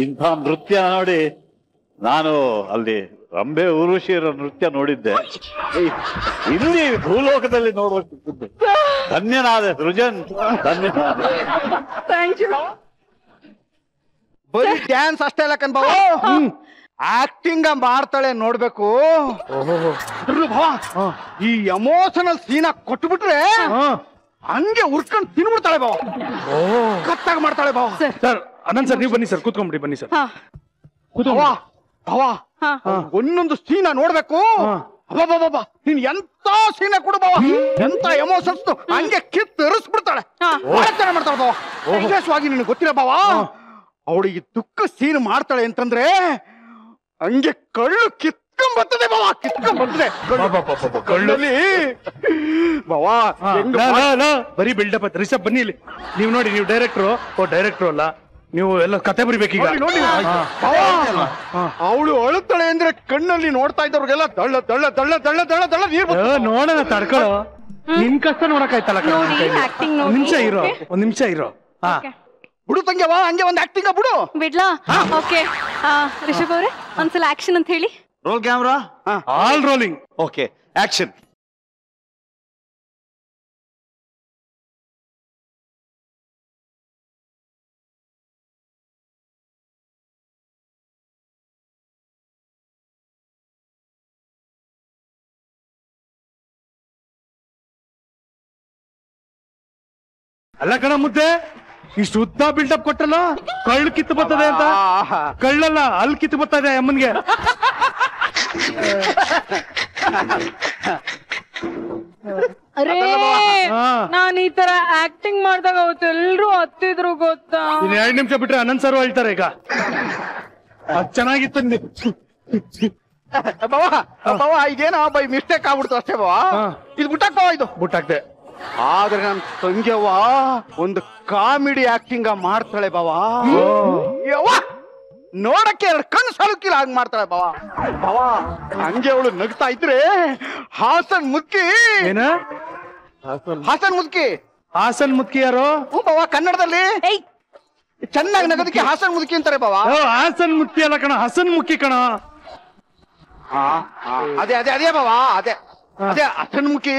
ಇಂಥ ನೃತ್ಯ ನೋಡಿ ನಾನು ಅಲ್ಲಿ ರಂಬೆ ಊರ್ವಶಿಯರ ನೃತ್ಯ ನೋಡಿದ್ದೆ. ಇಲ್ಲಿ ಭೂಲೋಕದಲ್ಲಿ ನೋಡ್ಬೇಕಿದ್ದು. ಧನ್ಯನಾದ ಸೃಜನ್, ಧನ್ಯನಾದ. ಬರೀ ಡ್ಯಾನ್ಸ್ ಅಷ್ಟೇ ಅಲ್ಲ ಕಣ್ಬಾವ, ಆಕ್ಟಿಂಗ್ ಮಾಡ್ತಾಳೆ ನೋಡ್ಬೇಕು. ಈ ಎಮೋಷನಲ್ ಸೀನ ಕೊಟ್ಬಿಟ್ರೆ ಹಂಗೆ ಉರ್ಕೊಂಡು ತಿನ್ಬಿಡ್ತಾಳೆ ಬಾವ. ಕತ್ತಾಗ ಮಾಡ್ತಾಳೆ ಬಾವ. ಸರ್ ಅನಂತ್ ಸರ್ ನೀವು ಬನ್ನಿ ಸರ್, ಕೂತ್ಕೊಂಡ್ಬಿಡಿ ಬನ್ನಿ ಸರ್. ಒಂದೊಂದು ಸೀನ ನೋಡ್ಬೇಕು. ಅಬ್ಬಬ್ಬಬ್ಬ ನೀನ್ ಎಂತ ಸೀನ ಕೊಡು ಬಾವ, ಎಂತ ಎಮೋಷನ್ಸ್ ಹಂಗೆ ಕಿತ್ತರಿಸ್ಬಿಡ್ತಾಳೆ. ಬಹಳ ಚೆನ್ನಾಗಿ ಮಾಡ್ತಾಳೆ ಬಾವ. ವಿಶೇಷವಾಗಿ ನಿನಗೆ ಗೊತ್ತಿರ ಬಾವ, ಅವಳಿಗೆ ದುಃಖ ಸೀನ್ ಮಾಡ್ತಾಳೆ ಅಂತಂದ್ರೆ ಹಂಗೆ ಕಳ್ಳು ಕಿತ್ಕೊಂಡ್ಬರ್ತದೆ ಬಾವ, ಕಿತ್ಕೊಂಡ್ಬರ್ತದೆ ಕಳ್ಳಲ್ಲಿ ಬಾವ. ಬರೀ ಬಿಲ್ಡಪ್ ಆಯ್ತು. ರಿಷಬ್ ಬನ್ನಿ ಇಲ್ಲಿ. ನೀವು ನೋಡಿ, ನೀವು ಡೈರೆಕ್ಟ್ರು. ಡೈರೆಕ್ಟ್ರು ಅಲ್ಲ, ನೀವು ಎಲ್ಲ ಕತೆ ಬರಿಬೇಕೀಗ. ಅವಳು ಅಳುತ್ತಾಳೆ ಅಂದ್ರೆ ಕಣ್ಣಲ್ಲಿ ನೋಡ್ತಾ ಇದ್ದವ್ರಿಗೆಲ್ಲ ದಳ್ಳ ದಳ್ಳ ದಳ್ಳ ದಳ್ಳ ದಳ್ಳ ದಳ್ಳ ನೀರ್ ನೋಡೋಣ, ತಡ್ಕೊಳ್ಳೋ. ನಿನ್ ಕಷ್ಟ ನೋಡಕ್ಕಾಯ್ತಲ್ಲ. ಒಂದ್ ನಿಮಿಷ ಇರೋ. ಬಿಡು ತಂಗ್ಯವಾ, ಹಂಗೆ ಒಂದ್ ಆಕ್ಟಿಂಗ್ ಬಿಡು. ಬಿಡ್ಲಾ? ಓಕೆ ರಿಷಬ್ ಅವ್ರೆ, ಒಂದ್ಸಲ ಆಕ್ಷನ್ ಅಂತ ಹೇಳಿ. Roll camera, all rolling. Okay, action. ಅಲ್ಲ ಕಣ ಮುದ್ದೆ, ಇಷ್ಟು ಉದ್ದ ಬಿಲ್ಡಪ್ ಕೊಟ್ಟಲ್ಲ, ಕಳ್ಳು ಕಿತ್ತು ಬರ್ತದೆ ಅಂತ. ಕಳ್ಳಲ್ಲ, ಅಲ್ಲಿ ಕಿತ್ತು ಬರ್ತಾ ಇದೆ ಅಮ್ಮನ್ಗೆ. ಅರೇ, ನಾನ್ ಈ ತರ ಆಕ್ಟಿಂಗ್ ಮಾಡ್ದಾಗ ಅವತ್ತು ಎಲ್ರು ಹತ್ತಿದ್ರು ಗೊತ್ತಾ. ಇನ್ 2 ನಿಮಿಷ ಬಿಟ್ರೆ ಅನಂತ್ ಸರ್ ಹೇಳ್ತಾರೆ ಈಗ. ಅದ್ ಚೆನ್ನಾಗಿತ್ತು. ಬಾವ ಇದೇನೋ ಬೈ ಮಿಸ್ಟೇಕ್ ಆಗ್ಬಿಡ್ತು ಅಷ್ಟೇ ಬಾವ. ಇದು ಬುಟ್ಟಾಕ್ ಬಾವ, ಇದು ಬುಟ್ಟಾಕ್ದೆ. ಆದ್ರೆ ನನ್ ತಂಗ್ಯವ್ವ ಒಂದು ಕಾಮಿಡಿ ಆಕ್ಟಿಂಗ್ ಮಾಡ್ತಾಳೆ ಬಾವ. ನೋಡಕ್ಕೆ 2 ಕಣ್ಣು ಸಾಲುಕಿಲ್ಲ ಹಂಗ್ ಮಾಡ್ತಾಳೆ ಬಾವ. ಬಾವ ಹಂಗೆ ಅವಳು ನಗ್ತಾ ಇದ್ರೆ ಹಾಸನ್ ಮುದ್ಕಿ. ಏನ? ಹಾಸನ್ ಮುದ್ಕಿ. ಹಾಸನ್ ಮುದ್ಕಿ ಯಾರು? ಬಾವ ಕನ್ನಡದಲ್ಲಿ ಚೆನ್ನಾಗಿ ನಗೋದಕ್ಕೆ ಹಾಸನ್ ಮುದ್ಕಿ ಅಂತಾರೆ ಬಾವ. ಹಾಸನ್ ಮುದ್ಕಿ ಅಲ್ಲ ಕಣ, ಹಸನ್ ಮುಖಿ ಕಣ. ಅದೇ ಅದೇ ಅದೇ ಬಾವ, ಅದೇ ಅದೇ ಹಸನ್ ಮುಖಿ.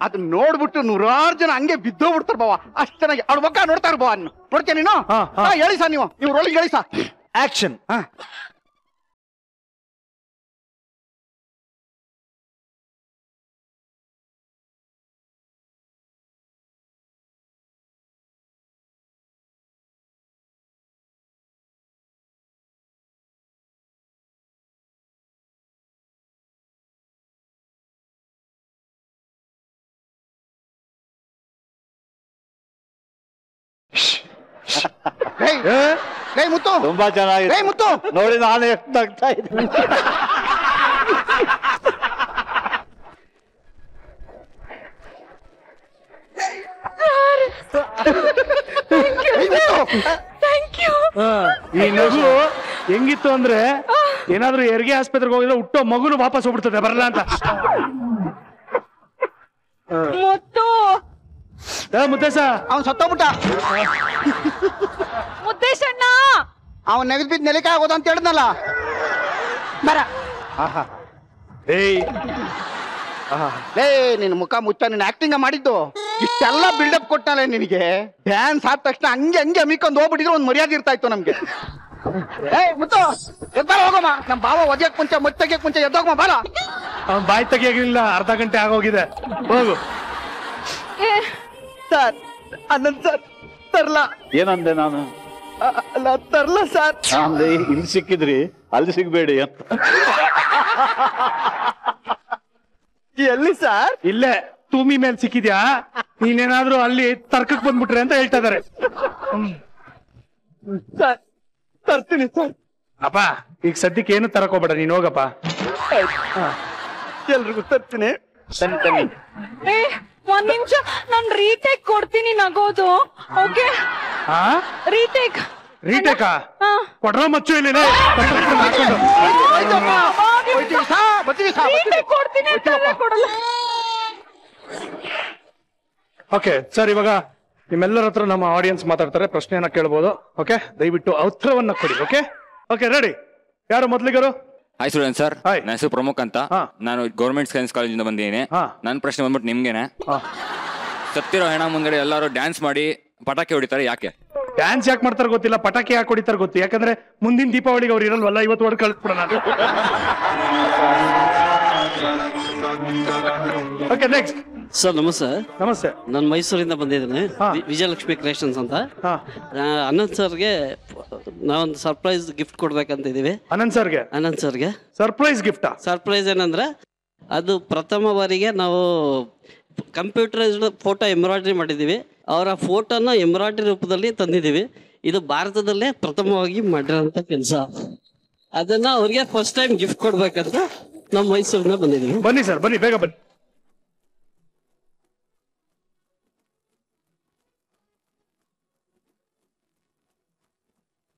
ಅದನ್ನ ನೋಡ್ಬಿಟ್ಟು 100 ಜನ ಹಂಗೆ ಬಿದ್ದೋಗ್ಬಿಡ್ತಾರ ಬಾವ. ಅಷ್ಟ್ ಚೆನ್ನಾಗಿ ಅವ್ರ ಬಕ್ಕ ನೋಡ್ತಾರ ಬಾವ. ನೋಡ್ತೀಯ ನೀನು? ಹೇಳಿ ಸಾ, ನೀವು ರೋಲಿಂಗ್ ಹೇಳಿ ಸಾ. ಆಕ್ಷನ್. ಮುತ್ತು ತುಂಬಾ ಚೆನ್ನಾಗಿದೆ ಮುತ್ತು. ನೋಡಿ ನಾನು ಎಷ್ಟು ನಗ್ತಾ ಇದ್ದೆ. ಈ ನಗು ಹೆಂಗಿತ್ತು ಅಂದ್ರೆ ಏನಾದ್ರೂ ಹೆರಿಗೆ ಆಸ್ಪತ್ರೆಗೆ ಹೋಗಿದ್ರೆ ಹುಟ್ಟೋ ಮಗುನು ವಾಪಸ್ ಹೋಗ್ಬಿಡ್ತದೆ, ಬರಲ್ಲ ಅಂತ. ಮುದ್ದೇಶ ಅವನ್ ಸತ್ತೋಗ್ಬಿಟ್ಟ. ಮುದ್ದೇಶಣ್ಣ ಅವನ್ ನೆಗದ್ ಬಿದ್ದು ನೆಲಕ್ಕೆ ಆಗೋದು ಅಂತ ಹೇಳಿದ್ನಲ್ಲ. ಬರ ಲೇ ನಿನ್ ಮುಖ ಮುಚ್ಚ, ನೀನ್ ಆಕ್ಟಿಂಗ್ ಮಾಡಿದ್ದು ಇಷ್ಟೆಲ್ಲ ಬಿಲ್ಡಪ್ ಕೊಟ್ಟಲ್ಲ ನಿನಗೆ. ಡ್ಯಾನ್ಸ್ ಆದ ತಕ್ಷಣ ಹಂಗೆ ಹಂಗೆ ಅಮಿಕೊಂಡು ಹೋಗ್ಬಿಟ್ಟಿದ್ರೆ ಒಂದ್ ಮರ್ಯಾದೆ ಇರ್ತಾ ಇತ್ತು ನಮ್ಗೆ. ಮುತ್ತು ಎದ್ದಾರ ಹೋಗಮ್ಮ. ನಮ್ ಬಾವ ಒದ್ಯಕ್ ಮುಂಚೆ ಮತ್ ತೆಗಿಯಕ್ ಮುಂಚೆ ಎದ್ದೋಗಮ್ಮ ಬಾಲ. ಅವ್ನ್ ಬಾಯಿ ತೆಗಿಯಾಗಿಲ್ಲ, ಅರ್ಧ ಗಂಟೆ ಆಗೋಗಿದೆ. ಹೋಗು ಸರ್. ಅನಂತ್ ಸರ್ ತರ್ಲ. ಏನಂದೆ ನಾನು? ಅಲ್ಲ ತರ್ಲ ಸರ್. ಅಂದ್ರೆ ಇಲ್ಲಿ ಸಿಕ್ಕಿದ್ರಿ ಅಲ್ಲಿ ಸಿಗ್ಬೇಡಿ ಅಂತ. ಎಲ್ಲಿ ಸರ್? ಇಲ್ಲೇ ತೂಮಿ ಮೇಲೆ ಸಿಕ್ಕಿದ್ಯಾ, ನೀನೇನಾದ್ರೂ ಅಲ್ಲಿ ತರ್ಕಕ್ ಬಂದ್ಬಿಟ್ರೆ ಅಂತ ಹೇಳ್ತಾ ಇದಾರೆ. ಸರ್ ತರ್ತೀನಿ ಸರ್. ಅಪ್ಪ ಈಗ ಸದ್ಯಕ್ಕೆ ಏನು ತರಕ್ ಹೋಗ್ಬೇಡ, ನೀನ್ ಹೋಗಪ್ಪ. ಎಲ್ರಿಗೂ ತರ್ತೀನಿ. ಒಂದ್ ನಿಮಿಷ, ನಾನ್ ರೀಟೇಕ್ ಕೊಡ್ತೀನಿ ನಗೋದು. Okay retake. ರೀಟೇಕಾ? ಕೊಡ್ರ ಮಚ್ಚು ಇಲ್ಲಿ. ಓಕೆ ಸರ್, ಇವಾಗ ನಿಮ್ಮೆಲ್ಲರ ಹತ್ರ ನಮ್ಮ ಆಡಿಯನ್ಸ್ ಮಾತಾಡ್ತಾರೆ, ಪ್ರಶ್ನೆಯನ್ನ ಕೇಳ್ಬೋದು. ಓಕೆ, ದಯವಿಟ್ಟು ಉತ್ತರವನ್ನ ಕೊಡಿ. Okay okay, ready? ಯಾರು ಮೊದ್ಲಿಗರು? Hi student sir, Hi. ನನ್ನ ಹೆಸರು ಪ್ರಮುಖ್ ಅಂತ. ನಾನು ಗೌರ್ಮೆಂಟ್ ಸೈನ್ಸ್ ಕಾಲೇಜಿಂದ ಬಂದಿದ್ದೀನಿ. ನನ್ನ ಪ್ರಶ್ನೆ ಬಂದ್ಬಿಟ್ಟು ನಿಮ್ಗೆನೆ. ಸತ್ತಿರೋ ಹೆಣ ಮುಂದೆ ಎಲ್ಲರೂ ಡ್ಯಾನ್ಸ್ ಮಾಡಿ ಪಟಾಕಿ ಹೊಡಿತಾರೆ, ಯಾಕೆ? ಡ್ಯಾನ್ಸ್ ಯಾಕೆ ಮಾಡ್ತಾರೆ ಗೊತ್ತಿಲ್ಲ, ಪಟಾಕಿ ಯಾಕೆ ಹೊಡಿತಾರೆ ಗೊತ್ತು. ಯಾಕಂದ್ರೆ ಮುಂದಿನ ದೀಪಾವಳಿಗೆ ಅವ್ರು ಇರಲ್ವಲ್ಲ, ಇವತ್ತು ಹೊಡೆದು ಕಳಿಸ್ಬಿಡೋಣ. Okay, next. ಸರ್ ನಮಸ್ತೆ. ನಮಸ್ತೆ. ನಾನು ಮೈಸೂರಿಂದ ಬಂದಿದ್ದೀನಿ, ವಿಜಯಲಕ್ಷ್ಮಿ ಕ್ರಿಯೇಷನ್ಸ್ ಅಂತ. ಅನಂತ್ ಸರ್ಗೆ ನಾವೊಂದು ಸರ್ಪ್ರೈಸ್ ಗಿಫ್ಟ್ ಕೊಡ್ಬೇಕಂತ ಇದೀವಿ. ಅನಂತ್ ಸರ್ಗೆ ಸರ್ಪ್ರೈಸ್ ಗಿಫ್ಟ್. ಸರ್ಪ್ರೈಸ್ ಏನಂದ್ರೆ, ಅದು ಪ್ರಥಮ ಬಾರಿಗೆ ನಾವು ಕಂಪ್ಯೂಟರೈಸ್ಡ್ ಫೋಟೋ ಎಂಬ್ರಾಯ್ಡ್ರಿ ಮಾಡಿದ್ದೀವಿ. ಅವರ ಫೋಟೋನ ಎಂಬ್ರಾಯ್ಡ್ರಿ ರೂಪದಲ್ಲಿ ತಂದಿದ್ದೀವಿ. ಇದು ಭಾರತದಲ್ಲೇ ಪ್ರಥಮವಾಗಿ ಮಾಡಿರೋಂಥ ಕೆಲಸ. ಅದನ್ನ ಅವ್ರಿಗೆ ಫಸ್ಟ್ ಟೈಮ್ ಗಿಫ್ಟ್ ಕೊಡ್ಬೇಕಂತ ನಾವು ಮೈಸೂರಿನ ಬಂದಿದ್ದೀವಿ. ಬನ್ನಿ ಸರ್, ಬನ್ನಿ, ಬೇಗ ಬನ್ನಿ.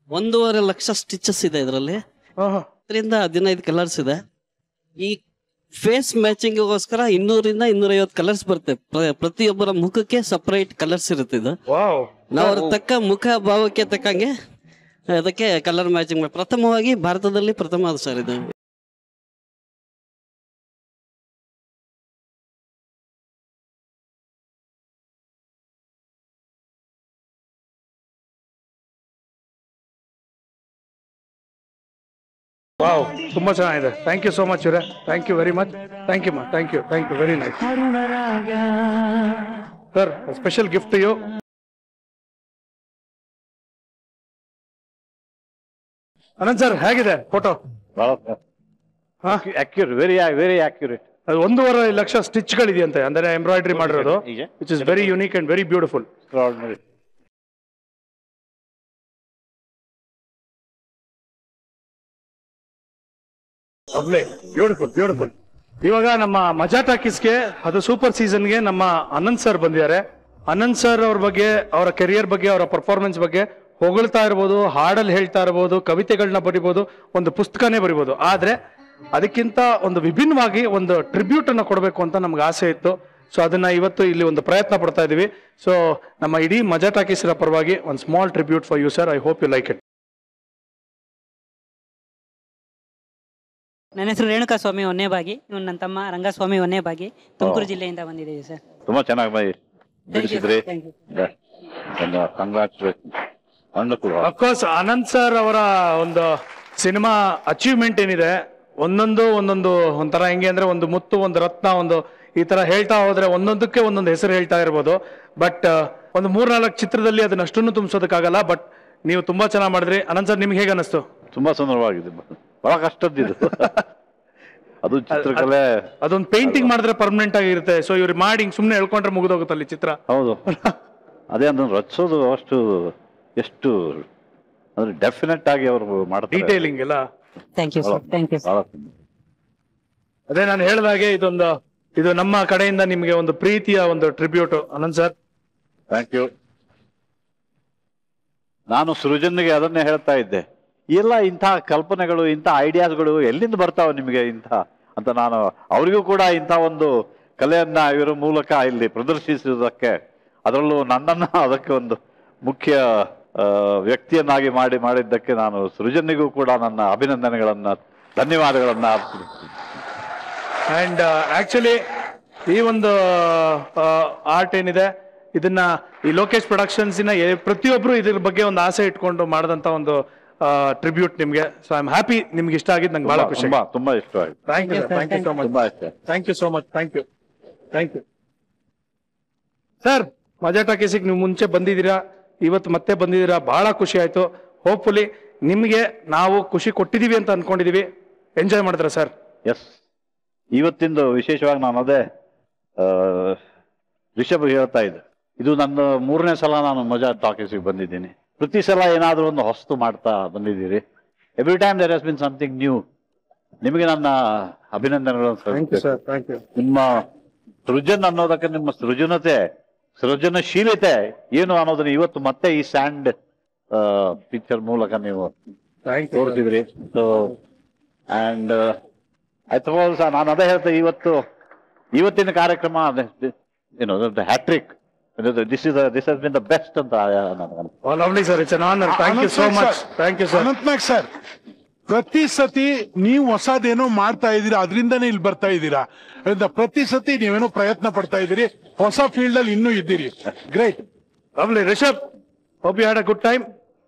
ಒಂದೂವರೆ ಲಕ್ಷ ಸ್ಟಿಚಸ್ ಇದೆ ಇದರಲ್ಲಿ. 15 ಕಲರ್ಸ್ ಇದೆ. ಈ ಫೇಸ್ ಮ್ಯಾಚಿಂಗ್ಗೋಸ್ಕರ 200-250 ಕಲರ್ಸ್ ಬರುತ್ತೆ. ಪ್ರತಿಯೊಬ್ಬರ ಮುಖಕ್ಕೆ ಸಪರೇಟ್ ಕಲರ್ಸ್ ಇರುತ್ತೆ. ಇದು ನಾವು ಅವ್ರ ತಕ್ಕ ಮುಖ ಭಾವಕ್ಕೆ ತಕ್ಕಂಗೆ ಅದಕ್ಕೆ ಕಲರ್ ಮ್ಯಾಚಿಂಗ್ ಪ್ರಥಮವಾಗಿ ಭಾರತದಲ್ಲಿ ಪ್ರಥಮ ಅದು ಸರ್ ಇದು. ವಾವ್, ತುಂಬಾ ಚೆನ್ನಾಗಿದೆ. ಥ್ಯಾಂಕ್ ಯು ಸೋ ಮಚ್ ಇವರೇ. Thank you very much. Thank you ಮಾ. Thank you very nice sir. Special gift to you. Anant sir, ಹೇಗಿದೆ ಫೋಟೋ? Very very accurate. ಅದು 1.5 ಲಕ್ಷ ಸ್ಟಿಚ್ಗಳಿದೆಯಂತೆ, ಅಂದ್ರೆ ಎಂಬ್ರಾಯ್ಡ್ರಿ ಮಾಡಿರೋದು, which is very unique and very beautiful. Beautiful. ಇವಾಗ ನಮ್ಮ ಮಜಾ ಟಾಕೀಸ್ಗೆ, ಅದು ಸೂಪರ್ ಸೀಸನ್ಗೆ ನಮ್ಮ ಅನಂತ್ ಸರ್ ಬಂದಿದ್ದಾರೆ. ಅನಂತ್ ಸರ್ ಅವ್ರ ಬಗ್ಗೆ, ಅವರ ಕೆರಿಯರ್ ಬಗ್ಗೆ, ಅವರ ಪರ್ಫಾರ್ಮೆನ್ಸ್ ಬಗ್ಗೆ ಹೊಗಳ್ತಾ ಇರ್ಬೋದು, ಹಾಡಲ್ಲಿ ಹೇಳ್ತಾ ಇರ್ಬೋದು, ಕವಿತೆಗಳನ್ನ ಬರಿಬೋದು, ಒಂದು ಪುಸ್ತಕನೇ ಬರಿಬೋದು. ಆದ್ರೆ ಅದಕ್ಕಿಂತ ಒಂದು ವಿಭಿನ್ನವಾಗಿ ಒಂದು ಟ್ರಿಬ್ಯೂಟ್ ಅನ್ನ ಕೊಡಬೇಕು ಅಂತ ನಮ್ಗೆ ಆಸೆ ಇತ್ತು. ಸೊ ಅದನ್ನ ಇವತ್ತು ಇಲ್ಲಿ ಒಂದು ಪ್ರಯತ್ನ ಪಡ್ತಾ ಇದೀವಿ. ಸೊ ನಮ್ಮ ಇಡೀ ಮಜಾ ಟಾಕೀಸ್ರ ಪರವಾಗಿ ಒಂದು small tribute for you sir. I hope you like it. ನನ್ನ ಹೆಸರು ರೇಣುಕಾ ಸ್ವಾಮಿ ಒನ್ನೇಬಾಗಿ. ಇವನು ನನ್ನ ತಮ್ಮ ರಂಗಸ್ವಾಮಿ ಒನ್ನೇಬಾಗಿ, ತುಮಕೂರು ಜಿಲ್ಲೆಯಿಂದ ಬಂದಿದ್ದೀವಿ ಸರ್. ತುಂಬಾ ಚೆನ್ನಾಗಿ ಬಿಡಿಸಿದ್ರಿ. ಅಫ್ಕೋರ್ಸ್ ಅನಂತ್ ಸರ್ ಅವರ ಒಂದು ಸಿನಿಮಾ ಅಚೀವ್ಮೆಂಟ್ ಏನಿದೆ, ಒಂದೊಂದು ಒಂಥರ ಹೆಂಗೆ ಅಂದ್ರೆ, ಒಂದು ಮುತ್ತು, ಒಂದು ರತ್ನ, ಒಂದು ಈ ತರ ಹೇಳ್ತಾ ಹೋದ್ರೆ ಒಂದೊಂದಕ್ಕೆ ಒಂದೊಂದು ಹೆಸರು ಹೇಳ್ತಾ ಇರ್ಬೋದು. ಬಟ್ ಒಂದು 3-4 ಚಿತ್ರದಲ್ಲಿ ಅದನ್ನ ಅಷ್ಟನ್ನು ತುಂಬಿಸೋದಕ್ಕಾಗಲ್ಲ. ಬಟ್ ನೀವು ತುಂಬಾ ಚೆನ್ನಾಗಿ ಮಾಡಿದ್ರಿ. ಅನಂತ್ ಸರ್, ನಿಮ್ಗೆ ಹೇಗೆ ಅನಿಸ್ತು? ತುಂಬಾ ಸುಂದರವಾಗಿದೆ. ಬಹಳ ಕಷ್ಟದ್ದಿದ್ದು ಅದು ಚಿತ್ರಕಲೆ. ಅದೊಂದು ಪೇಂಟಿಂಗ್ ಮಾಡಿದ್ರೆ ಪರ್ಮನೆಂಟ್ ಆಗಿರುತ್ತೆ. ಸೊ ಇವ್ರು ಮಾಡಿ ಸುಮ್ನೆ ಹೇಳ್ಕೊಂಡ್ರೆ ಮುಗಿದೋಗುತ್ತೆ ಅಲ್ಲಿ ಚಿತ್ರ. ಹೌದು, ಅದೇ ಅದನ್ನು ರಚಿಸೋದು ಅಷ್ಟು ಎಷ್ಟು ಅಂದ್ರೆ ಡೆಫಿನೆಟ್ ಆಗಿ ಅವರು ಮಾಡ್ತಾರೆ, ಡೀಟೇಲಿಂಗ್ ಎಲ್ಲ. Thank you sir, thank you sir. ಅದೇ ನಾನು ಹೇಳಿದಾಗೆ ಇದು ನಮ್ಮ ಕಡೆಯಿಂದ ನಿಮ್ಗೆ ಒಂದು ಪ್ರೀತಿಯ ಒಂದು tribute. Anant sir, thank you. ನಾನು ಸೃಜನ್ಗೆ ಅದನ್ನೇ ಹೇಳ್ತಾ ಇದ್ದೆ, ಎಲ್ಲ ಇಂಥ ಕಲ್ಪನೆಗಳು, ಇಂಥ ಐಡಿಯಾಸ್ಗಳು ಎಲ್ಲಿಂದ ಬರ್ತಾವೆ ನಿಮಗೆ ಇಂಥ ಅಂತ. ನಾನು ಅವರಿಗೂ ಕೂಡ ಇಂಥ ಒಂದು ಕಲೆಯನ್ನ ಇವರ ಮೂಲಕ ಇಲ್ಲಿ ಪ್ರದರ್ಶಿಸುವುದಕ್ಕೆ, ಅದರಲ್ಲೂ ನನ್ನನ್ನು ಅದಕ್ಕೆ ಒಂದು ಮುಖ್ಯ ವ್ಯಕ್ತಿಯನ್ನಾಗಿ ಮಾಡಿದ್ದಕ್ಕೆ ನಾನು ಸೃಜನ್ನಿಗೂ ಕೂಡ ನನ್ನ ಅಭಿನಂದನೆಗಳನ್ನ, ಧನ್ಯವಾದಗಳನ್ನ ಅರ್ಪಿಸ್ತೀನಿ. ಅಂಡ್ ಆಕ್ಚುಲಿ ಈ ಒಂದು ಆರ್ಟ್ ಏನಿದೆ, ಇದನ್ನ ಈ ಲೋಕೇಶ್ ಪ್ರೊಡಕ್ಷನ್ಸ್ ಪ್ರತಿಯೊಬ್ರು ಇದ್ರ ಬಗ್ಗೆ ಒಂದು ಆಸೆ ಇಟ್ಕೊಂಡು ಮಾಡಿದಂತ ಒಂದು ಟ್ರಿಬ್ಯೂಟ್ ನಿಮ್ಗೆ. ಸೊ ಐ ಆಮ್ ಹ್ಯಾಪಿ, ನಿಮ್ಗೆ ಇಷ್ಟ ಆಗಿದ್ದು ನಂಗೆ ಬಹಳ ಖುಷಿ. ತುಂಬಾ ಇಷ್ಟ ಆಯ್ತು. Thank you so much. Thank you so much. Thank you sir. ಮಜಾ ಟಾಕೀಸಿಗೆ ನೀವು ಮುಂಚೆ ಬಂದಿದ್ದೀರಾ, ಇವತ್ತು ಮತ್ತೆ ಬಂದಿದ್ದೀರಾ, ಬಹಳ ಖುಷಿ ಆಯ್ತು. ಹೋಪ್ಫುಲಿ ನಿಮ್ಗೆ ನಾವು ಖುಷಿ ಕೊಟ್ಟಿದೀವಿ ಅಂತ ಅನ್ಕೊಂಡಿದೀವಿ. ಎಂಜಾಯ್ ಮಾಡಿದ್ರ ಸರ್? ಎಸ್, ಇವತ್ತಿಂದು ವಿಶೇಷವಾಗಿ ನಾನು ಅದೇ ರಿಷಬ್ ಹೇಳ್ತಾ ಇದ್ದೆ, ಇದು ನನ್ನ 3ನೇ ಸಲ ನಾನು ಮಜಾ ಟಾಕೀಸಿಗೆ ಬಂದಿದ್ದೀನಿ. ಪ್ರತಿ ಸಲ ಏನಾದರೂ ಒಂದು ಹೊಸ್ತು ಮಾಡ್ತಾ ಬಂದಿದ್ದೀರಿ. Every time there has been something new. ನಿಮಗೆ ನನ್ನ ಅಭಿನಂದನೆಗಳನ್ನು. ನಿಮ್ಮ ಸೃಜನ್ ಅನ್ನೋದಕ್ಕೆ, ನಿಮ್ಮ ಸೃಜನಶೀಲತೆ ಏನು ಅನ್ನೋದನ್ನ ಇವತ್ತು ಮತ್ತೆ ಈ ಸ್ಯಾಂಡ್ ಪಿಕ್ಚರ್ ಮೂಲಕ ನೀವು ತೋರಿಸಿದ್ರಿ. ಸೊ ಅಂಡ್ ಐ ಥಾಟ್ ನಾನು ಅದೇ ಹೇಳ್ತೇನೆ, ಇವತ್ತಿನ ಕಾರ್ಯಕ್ರಮ ಏನು hat trick. This has been the best ಅಂತ ನನಗನ್ಸುತ್ತೆ. Lovely sir, it's an honour. Thank you so much. Thank you sir. Anant Nag sir, ಪ್ರತಿ ಸತಿ ನೀವು ಹೊಸದೇನೋ ಮಾಡ್ತಾ ಇದ್ದೀರಾ, ಅದರಿಂದನೇ ಇಲ್ಲಿ ಬರ್ತಾ ಇದ್ದೀರಾ. ಪ್ರತಿ ಸತಿ ನೀವೇನೋ ಪ್ರಯತ್ನ ಪಡ್ತಾ ಇದ್ದೀರಿ, ಹೊಸ ಫೀಲ್ಡ್ ಅಲ್ಲಿ ಇನ್ನೂ ಇದ್ದೀರಿ. Great. Lovely. Rishab, hope you had a good time.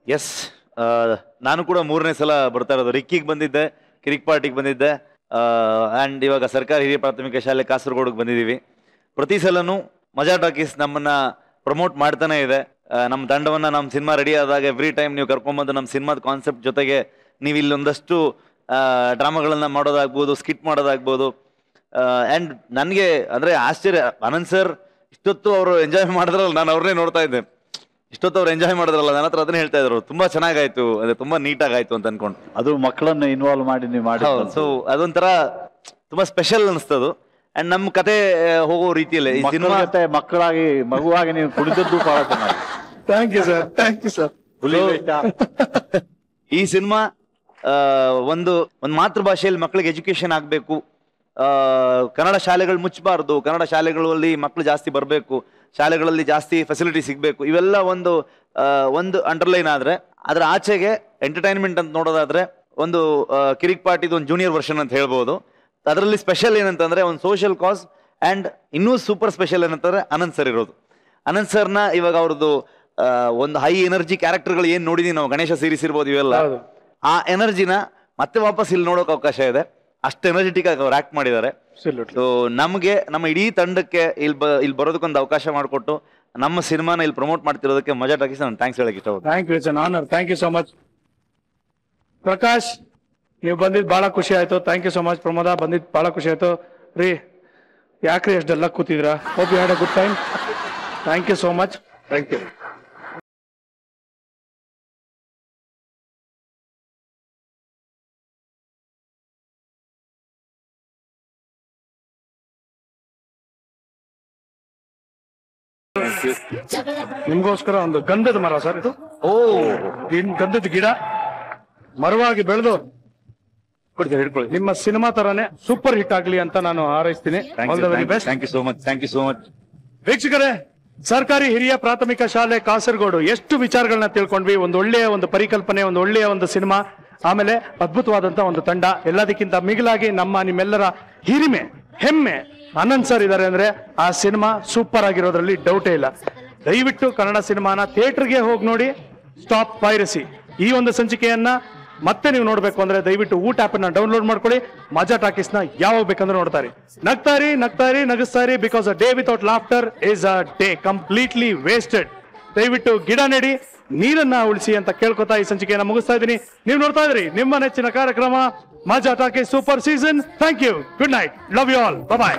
Yes, ನಾನು ಕೂಡ 3ನೇ ಸಲ ಬರ್ತಾ ಇರೋದು. ರಿಕ್ಕಿಗೆ ಬಂದಿದ್ದೆ, ಕಿರಿಕ್ ಪಾರ್ಟಿಗೆ ಬಂದಿದ್ದೆ, ಆ್ಯಂಡ್ ಇವಾಗ ಸರ್ಕಾರಿ ಹಿರಿಯ ಪ್ರಾಥಮಿಕ ಶಾಲೆ ಕಾಸರಗೋಡಿಗೆ ಬಂದಿದ್ದೀವಿ. ಪ್ರತಿ ಸಲನೂ ಮಜಾ ಟಾಕೀಸ್ ನಮ್ಮನ್ನ ಪ್ರಮೋಟ್ ಮಾಡ್ತಾನೆ ಇದೆ. ನಮ್ಮ ತಂಡವನ್ನ ನಮ್ಮ ಸಿನಿಮಾ ರೆಡಿ ಆದಾಗ ಎವ್ರಿ ಟೈಮ್ ನೀವು ಕರ್ಕೊಂಬಂದು ನಮ್ಮ ಸಿನಿಮಾದ ಕಾನ್ಸೆಪ್ಟ್ ಜೊತೆಗೆ ನೀವು ಇಲ್ಲೊಂದಷ್ಟು ಡ್ರಾಮಾಗಳನ್ನ ಮಾಡೋದಾಗ್ಬೋದು, ಸ್ಕಿಟ್ ಮಾಡೋದಾಗ್ಬೋದು. ಆ್ಯಂಡ್ ನನಗೆ ಅಂದರೆ ಆಶ್ಚರ್ಯ, ಅನಂತ್ ಸರ್ ಇಷ್ಟೊತ್ತು ಅವರು ಎಂಜಾಯ್ ಮಾಡಿದ್ರಲ್ಲ, ನಾನು ಅವ್ರನ್ನೇ ನೋಡ್ತಾ ಇದ್ದೆ. ಇಷ್ಟೊತ್ತು ಅವ್ರು ಎಂಜಾಯ್ ಮಾಡಿದ್ರಲ್ಲ, ನನ್ನ ಹತ್ರ ಅದನ್ನೇ ಹೇಳ್ತಾ ಇದ್ರು, ತುಂಬಾ ಚೆನ್ನಾಗಾಯ್ತು, ಅದೇ ತುಂಬಾ ನೀಟಾಗಾಯ್ತು ಅಂತ ಅನ್ಕೊಂಡು. ಅದು ಮಕ್ಕಳನ್ನ ಇನ್ವಾಲ್ವ್ ಮಾಡಿ ನೀವು ಮಾಡಿ. ಸೊ ಅದೊಂಥರ ತುಂಬಾ ಸ್ಪೆಷಲ್ ಅನಿಸ್ತದು. ಅಂಡ್ ನಮ್ಮ ಕತೆ ಹೋಗೋ ರೀತಿಯಲ್ಲಿ ಈ ಸಿನಿಮಾ ಮಕ್ಕಳಾಗಿ ಮಗುವಾಗಿ ನೀವು ಕುಡಿದದ್ದು ಬಹಳ ಚೆನ್ನಾಗಿ. Thank you sir. Thank you sir. ಈ ಸಿನಿಮಾ ಒಂದು ಮಾತೃಭಾಷೆಯಲ್ಲಿ ಮಕ್ಕಳಿಗೆ ಎಜುಕೇಶನ್ ಆಗಬೇಕು. ಕನ್ನಡ ಶಾಲೆಗಳು ಮುಚ್ಚಬಾರ್ದು, ಕನ್ನಡ ಶಾಲೆಗಳಲ್ಲಿ ಮಕ್ಕಳು ಜಾಸ್ತಿ ಬರಬೇಕು, ಶಾಲೆಗಳಲ್ಲಿ ಜಾಸ್ತಿ ಫೆಸಿಲಿಟಿ ಸಿಗಬೇಕು. ಇವೆಲ್ಲ ಒಂದು ಅಂಡರ್ಲೈನ್ ಆದರೆ, ಅದರ ಆಚೆಗೆ ಎಂಟರ್ಟೈನ್ಮೆಂಟ್ ಅಂತ ನೋಡೋದಾದ್ರೆ ಒಂದು ಕಿರಿಕ್ ಪಾರ್ಟಿದು ಒಂದು ಜೂನಿಯರ್ ವರ್ಷನ್ ಅಂತ ಹೇಳ್ಬೋದು. ಅದರಲ್ಲಿ ಸ್ಪೆಷಲ್ ಏನಂತಂದ್ರೆ ಒಂದು ಸೋಷಿಯಲ್ ಕಾಸ್, ಆ್ಯಂಡ್ ಇನ್ನೂ ಸೂಪರ್ ಸ್ಪೆಷಲ್ ಏನಂತಂದ್ರೆ ಅನಂತ್ ಸರ್ ಇರೋದು. ಅನಂತ್ ಸರ್ನ ಇವಾಗ ಅವ್ರದ್ದು ಒಂದು ಹೈ ಎನರ್ಜಿ ಕ್ಯಾರೆಕ್ಟರ್ಗಳು ಏನು ನೋಡಿದೀವಿ ನಾವು, ಗಣೇಶ ಸೀರೀಸ್ ಇರ್ಬೋದು, ಇವೆಲ್ಲ ಆ ಎನರ್ಜಿನ ಮತ್ತೆ ವಾಪಸ್ ಇಲ್ಲಿ ನೋಡೋಕೆ ಅವಕಾಶ ಇದೆ. ಅಷ್ಟು ಎನರ್ಜೆಟಿಕ್ ಆಗಿ ಅವ್ರು ಆಕ್ಟ್ ಮಾಡಿದ್ದಾರೆ. ಸೊ ನಮಗೆ, ನಮ್ಮ ಇಡೀ ತಂಡಕ್ಕೆ ಇಲ್ಲಿ ಬರೋದಕ್ಕೊಂದು ಅವಕಾಶ ಮಾಡಿಕೊಟ್ಟು ನಮ್ಮ ಸಿನಿಮಾನ ಇಲ್ಲಿ ಪ್ರಮೋಟ್ ಮಾಡ್ತಿರೋದಕ್ಕೆ ಮಜಾ ಟಾಕೀಸ್ ನಾನು ಥ್ಯಾಂಕ್ಸ್ ಹೇಳಕ್ಕೆ ಇಷ್ಟಪಡ್ತೀನಿ. Thank you, it's an honour. Thank you so much. Prakash, ನೀವು ಬಂದಿದ್ದು ಬಹಳ ಖುಷಿ ಆಯ್ತು. Thank you so much. Pramoda, ಬಂದಿದ್ದು ಬಹಳ ಖುಷಿ ಆಯ್ತು. ರೀ, ಯಾಕ್ರಿ ಎಷ್ಟು ಡಲ್ಲ ಕೂತಿದ್ರಾ? Hope you had a good time. Thank you so much. Thank you. ನಿಮ್ಗೋಸ್ಕರ ಒಂದು ಗಂಧದ ಮರ ಸರ್ ಇದು. ಗಂಧದ ಗಿಡ ಮರವಾಗಿ ಬೆಳೆದು ಹಿಡ್ಕೊಳ್ಳಿ. ನಿಮ್ಮ ಸಿನಿಮಾ ತರಾನೇ ಸೂಪರ್ ಹಿಟ್ ಆಗ್ಲಿ ಅಂತ ನಾನು ಹಾರೈಸ್ತೀನಿ. All the very best. Thank you so much. Thank you so much. ವೀಕ್ಷಕರೇ, ಸರ್ಕಾರಿ ಹಿರಿಯ ಪ್ರಾಥಮಿಕ ಶಾಲೆ ಕಾಸರಗೋಡು, ಎಷ್ಟು ವಿಚಾರಗಳನ್ನ ತಿಳ್ಕೊಂಡ್ವಿ. ಒಂದು ಒಳ್ಳೆಯ ಒಂದು ಪರಿಕಲ್ಪನೆ, ಒಂದು ಒಳ್ಳೆಯ ಒಂದು ಸಿನಿಮಾ, ಆಮೇಲೆ ಅದ್ಭುತವಾದಂತ ಒಂದು ತಂಡ. ಎಲ್ಲದಕ್ಕಿಂತ ಮಿಗಿಲಾಗಿ ನಿಮ್ಮೆಲ್ಲರ ಹಿರಿಮೆ, ಹೆಮ್ಮೆ ಅನಂತ್ ಸರ್ ಇದ್ದಾರೆ ಅಂದ್ರೆ ಆ ಸಿನಿಮಾ ಸೂಪರ್ ಆಗಿರೋದ್ರಲ್ಲಿ ಡೌಟೇ ಇಲ್ಲ. ದಯವಿಟ್ಟು ಕನ್ನಡ ಸಿನಿಮಾನ ಥಿಯೇಟರ್ಗೆ ಹೋಗಿ ನೋಡಿ. Stop piracy. ಈ ಒಂದು ಸಂಚಿಕೆಯನ್ನ ಮತ್ತೆ ನೀವು ನೋಡ್ಬೇಕು ಅಂದ್ರೆ ದಯವಿಟ್ಟು ಊಟ ಆಪ್ ಅನ್ನ ಡೌನ್ಲೋಡ್ ಮಾಡ್ಕೊಳ್ಳಿ. ಮಜಾ ಟಾಕೀಸ್ ನ ಯಾವಾಗ ಬೇಕಂದ್ರೆ ನೋಡ್ತಾರೆ. ನಗ್ತಾರಿ ನಗ್ತಾರಿ ನಗಿಸ್ತಾರಿ, because a day without laughter is a day completely wasted. ದಯವಿಟ್ಟು ಗಿಡ ನೆಡಿ, ನೀರನ್ನ ಉಳಿಸಿ ಅಂತ ಕೇಳ್ಕೊತಾ ಈ ಸಂಚಿಕೆಯನ್ನ ಮುಗಿಸ್ತಾ ಇದ್ದೀನಿ. ನೀವು ನೋಡ್ತಾ ಇದ್ರಿ ನಿಮ್ಮ ನೆಚ್ಚಿನ ಕಾರ್ಯಕ್ರಮ Majaa talkies super season. Thank you. Good night. Love you all. Bye.